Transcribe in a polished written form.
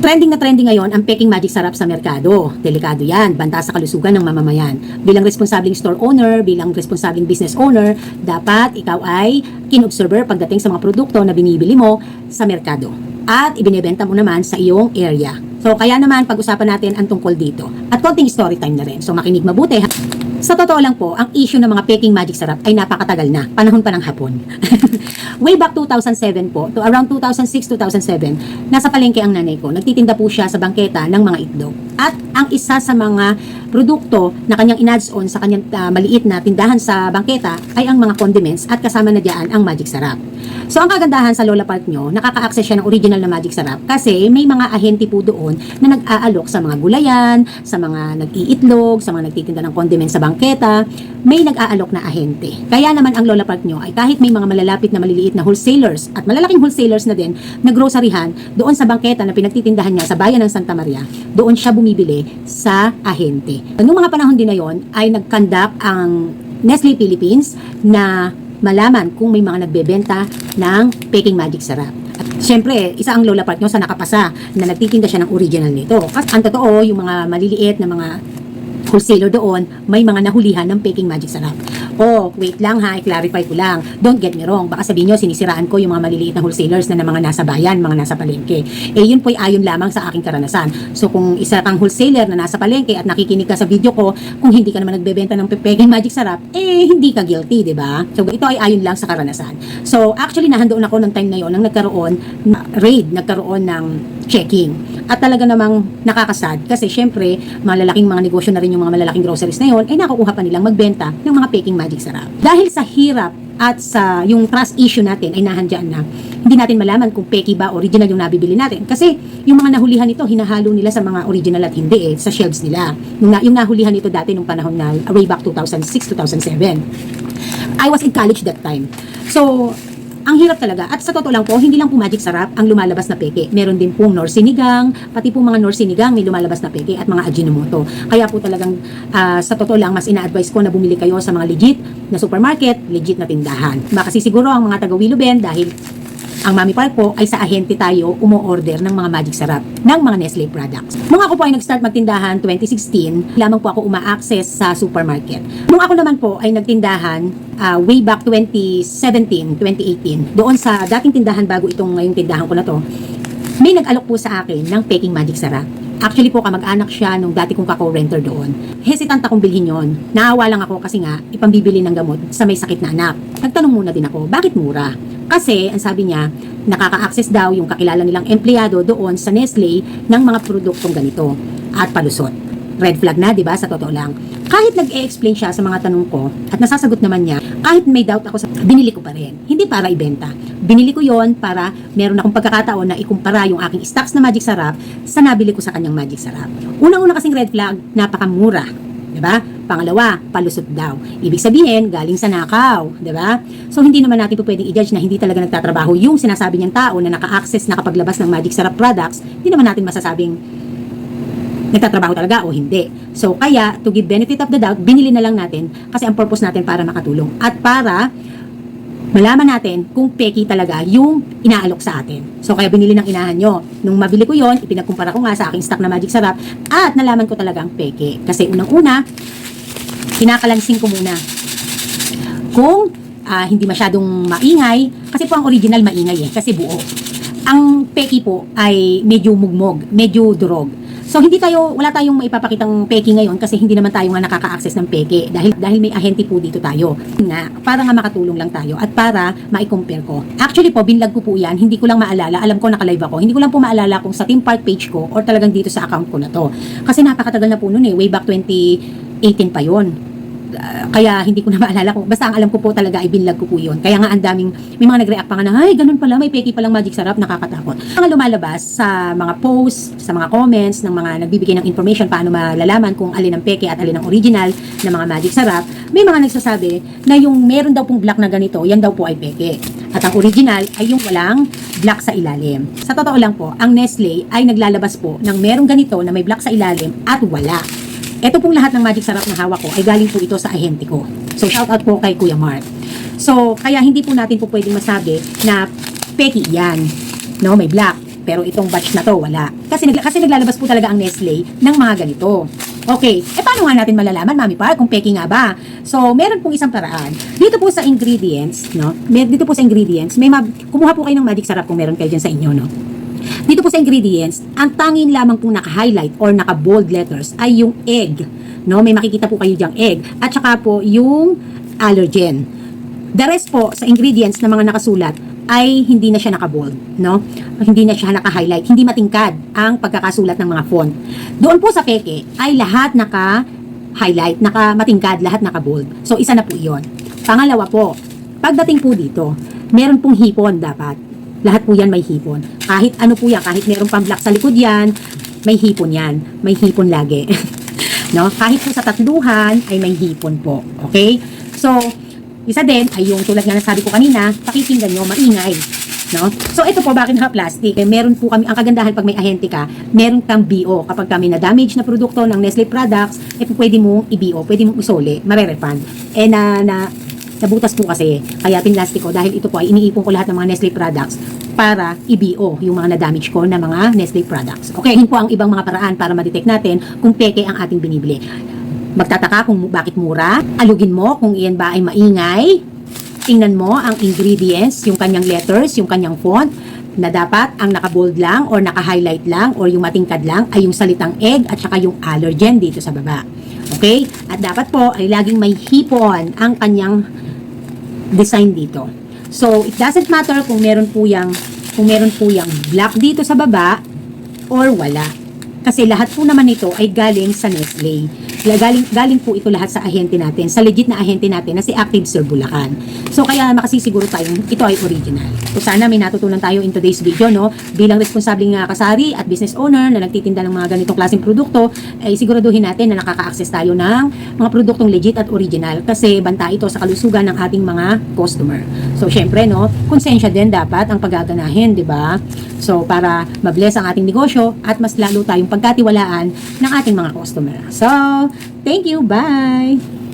Trending na trending ngayon ang peking magic sarap sa merkado. Delikado yan, banta sa kalusugan ng mamamayan. Bilang responsabling store owner, bilang responsabling business owner, dapat ikaw ay kinobserver pagdating sa mga produkto na binibili mo sa merkado. At ibinebenta mo naman sa iyong area. So kaya naman pag-usapan natin ang tungkol dito. At konting story time na rin. So makinig mabuti ha. Sa totoo lang po, ang issue ng mga peking magic sarap ay napakatagal na. Panahon pa ng Hapon. Way back 2007 po, to around 2006-2007, nasa palengke ang nanay ko. Nagtitinda po siya sa bangketa ng mga itlog. At ang isa sa mga produkto na kanyang in-adds on sa kanyang maliit na tindahan sa bangketa ay ang mga condiments at kasama na diyan ang magic sarap. So ang kagandahan sa Lola Park nyo, nakaka-access siya ng original na magic sarap kasi may mga ahente po doon na nag-aalok sa mga gulayan, sa mga nag-iitlog, sa mga nagtitinda ng condiments sa bangketa, may nag-aalok na ahente. Kaya naman ang Lola Park nyo ay kahit may mga malalapit na maliliit na wholesalers at malalaking wholesalers na din na groceryhan doon sa bangketa na pinagtitindahan niya sa bayan ng Santa Maria, doon siya bumibili sa ahente. Noong mga panahon din na yon ay nag-conduct ang Nestle Philippines na malaman kung may mga nagbebenta ng peking magic sarap. At syempre, isa ang Lola Park nyo sa nakapasa na nagtitinda siya ng original nito. Kasi ang totoo, yung mga maliliit na mga wholesaler doon, may mga nahulihan ng peking magic sarap. Oh, wait lang ha, i-clarify ko lang. Don't get me wrong, baka sabihin nyo, sinisiraan ko yung mga maliliit na wholesalers na mga nasa bayan, mga nasa palengke. Eh, yun po'y ayon lamang sa aking karanasan. So, kung isa kang wholesaler na nasa palengke at nakikinig ka sa video ko, kung hindi ka naman nagbebenta ng peking magic sarap, eh, hindi ka guilty, di ba? So, ito ay ayon lang sa karanasan. So, actually, nahandoon ako ng time na yon nang nagkaroon nagkaroon ng checking. At talaga namang nakakasad kasi syempre, malalaking mga negosyo na rin yung mga malalaking groceries na yon ay nakukuha pa nilang magbenta ng mga peking magic sarap. Dahil sa hirap at sa yung trust issue natin ay nahandyan na, hindi natin malaman kung peki ba original yung nabibili natin. Kasi yung mga nahulihan nito, hinahalo nila sa mga original at hindi sa shelves nila. Yung nahulihan nito dati nung panahon na way back 2006-2007. I was in college that time. So, ang hirap talaga. At sa totoo lang po, hindi lang po magic sarap ang lumalabas na peke. Meron din pong Nor Sinigang, pati po mga Nor Sinigang may lumalabas na peke at mga Ajinomoto. Kaya po talagang sa totoo lang, mas ina-advise ko na bumili kayo sa mga legit na supermarket, legit na tindahan. Kasi siguro ang mga taga Wiluben, dahil ang Mami Park po ay sa ahente tayo umo-order ng mga magic sarap ng mga Nestle products. Nung ako po ay nag-start magtindahan 2016, lamang po ako uma-access sa supermarket. Nung ako naman po ay nagtindahan way back 2017, 2018, doon sa dating tindahan bago itong ngayong tindahan ko na to, may nag-alok po sa akin ng peking magic sarap. Actually po, kamag-anak siya nung dati kong kako-renter doon. Hesitant akong bilhin yon. Naawa lang ako kasi nga, ipambibili ng gamot sa may sakit na anak. Nagtanong muna din ako, bakit mura? Kasi, ang sabi niya, nakaka-access daw yung kakilala nilang empleyado doon sa Nestle ng mga produktong ganito at palusot. Red flag na, di ba? Sa totoo lang. Kahit nag-e-explain siya sa mga tanong ko at nasasagot naman niya, kahit may doubt ako binili ko pa rin. Hindi para ibenta. Binili ko yon para meron akong pagkakataon na ikumpara yung aking stocks na magic sarap sa nabili ko sa kanyang magic sarap. Unang-una kasing red flag, napakamura. Diba? Pangalawa, palusot daw. Ibig sabihin, galing sa nakaw. Diba? So, hindi naman natin po pwedeng i-judge na hindi talaga nagtatrabaho yung sinasabi niyang tao na naka-access, nakapaglabas ng magic sarap products. Hindi naman natin masasabing nagtatrabaho talaga o hindi. So, kaya, to give benefit of the doubt, binili na lang natin kasi ang purpose natin para makatulong at para malaman natin kung peki talaga yung inaalok sa atin. So, kaya binili ng inahan nyo. Nung mabili ko yon, ipinagkumpara ko nga sa aking stock na magic sarap at nalaman ko talaga ang peki. Kasi unang-una, kinakalansing ko muna kung hindi masyadong maingay, kasi po ang original maingay kasi buo. Ang peki po ay medyo mugmog, medyo durog. So, wala tayong maipapakitang peki ngayon kasi hindi naman tayo nga nakaka-access ng peki dahil may ahente po dito tayo. Para nga makatulong lang tayo at para ma-compare ko. Actually po, binlog ko po yan, hindi ko lang maalala, alam ko naka-live ako, hindi ko lang po maalala kung sa Team Park page ko or talagang dito sa account ko na to. Kasi napakatagal na po nun way back 2018 pa yon. Kaya hindi ko na maalala kung basta ang alam ko po talaga ay binlog ko po yun. Kaya nga ang daming may mga nag-react pa nga na ay ganun pala, may peki palang magic sarap, nakakatakot. Mga lumalabas sa mga posts, sa mga comments ng mga nagbibigay ng information paano malalaman kung alin ang peki at alin ang original na mga magic sarap, may mga nagsasabi na yung meron daw pong black na ganito, yan daw po ay peki. At ang original ay yung walang black sa ilalim. Sa totoo lang po, ang Nestle ay naglalabas po ng merong ganito na may black sa ilalim at wala. Ito pong lahat ng magic sarap na hawak ko ay galing po ito sa ahente ko. So, shout out po kay Kuya Mark. So, kaya hindi po natin po pwedeng masabi na peki yan. No, may black. Pero itong batch na to, wala. Kasi naglalabas po talaga ang Nestle ng mga ganito. Okay, paano nga natin malalaman, Mami Par, kung peke nga ba? So, meron pong isang paraan. Dito po sa ingredients, no? Dito po sa ingredients, kumuha po kayo ng Magic Sarap kung meron kayo dyan sa inyo, no? Dito po sa ingredients, ang tanging lamang pong naka-highlight or naka-bold letters ay yung egg, no? May makikita po kayo diyang egg. At saka po yung allergen. The rest po sa ingredients na mga nakasulat ay hindi na siya naka-bold, no? Hindi na siya naka-highlight, hindi matingkad ang pagkakasulat ng mga font. Doon po sa peke ay lahat naka-highlight, matingkad, lahat naka-bold. So isa na po 'yon. Pangalawa po, pagdating po dito, meron pong hipon dapat. Lahat po 'yan may hipon. Kahit ano po 'yan, kahit meron pang black sa likod 'yan, may hipon 'yan. May hipon lagi. No? Kahit po sa tatluhan ay may hipon po. Okay? So, isa din ay yung tulad nga nasabi ko kanina, pakikinggan nyo, maingay. No? So, ito po, bakit naka-plastic? Meron po kami, ang kagandahan pag may ahente ka, meron kang BO. Kapag kami na-damage na produkto ng Nestle products, pwede mong i-BO, pwede mong usoli, marerefund. Nabutas po kasi, kaya pinlastic ko, dahil ito po ay iniipon ko lahat ng mga Nestle products para i-BO yung mga na-damage ko na mga Nestle products. Okay, yun po ang ibang mga paraan para ma-detect natin kung peke ang ating binibili. Magtataka kung bakit mura, alugin mo kung iyan ba ay maingay, tingnan mo ang ingredients, yung kanyang letters, yung kanyang font, na dapat ang naka-bold lang or naka-highlight lang or yung matingkad lang ay yung salitang egg at saka yung allergen dito sa baba. Okay? At dapat po ay laging may hipon ang kanyang design dito. So, it doesn't matter kung meron po yung black dito sa baba or wala. Kasi lahat po naman ito ay galing sa Nestle. Galing po ito lahat sa ahente natin, sa legit na ahente natin na si Active Sir Bulacan. So kaya makasisiguro tayong ito ay original. So sana may natutunan tayo in today's video, no? Bilang responsabling kasari at business owner na nagtitinda ng mga ganitong klaseng produkto, ay siguraduhin natin na nakaka-access tayo ng mga produktong legit at original kasi banta ito sa kalusugan ng ating mga customer. So syempre, no, konsensya din dapat ang paggaganahin, di ba? So para mabless ang ating negosyo at mas lalo tayong pagkatiwalaan ng ating mga customer. So, thank you. Bye!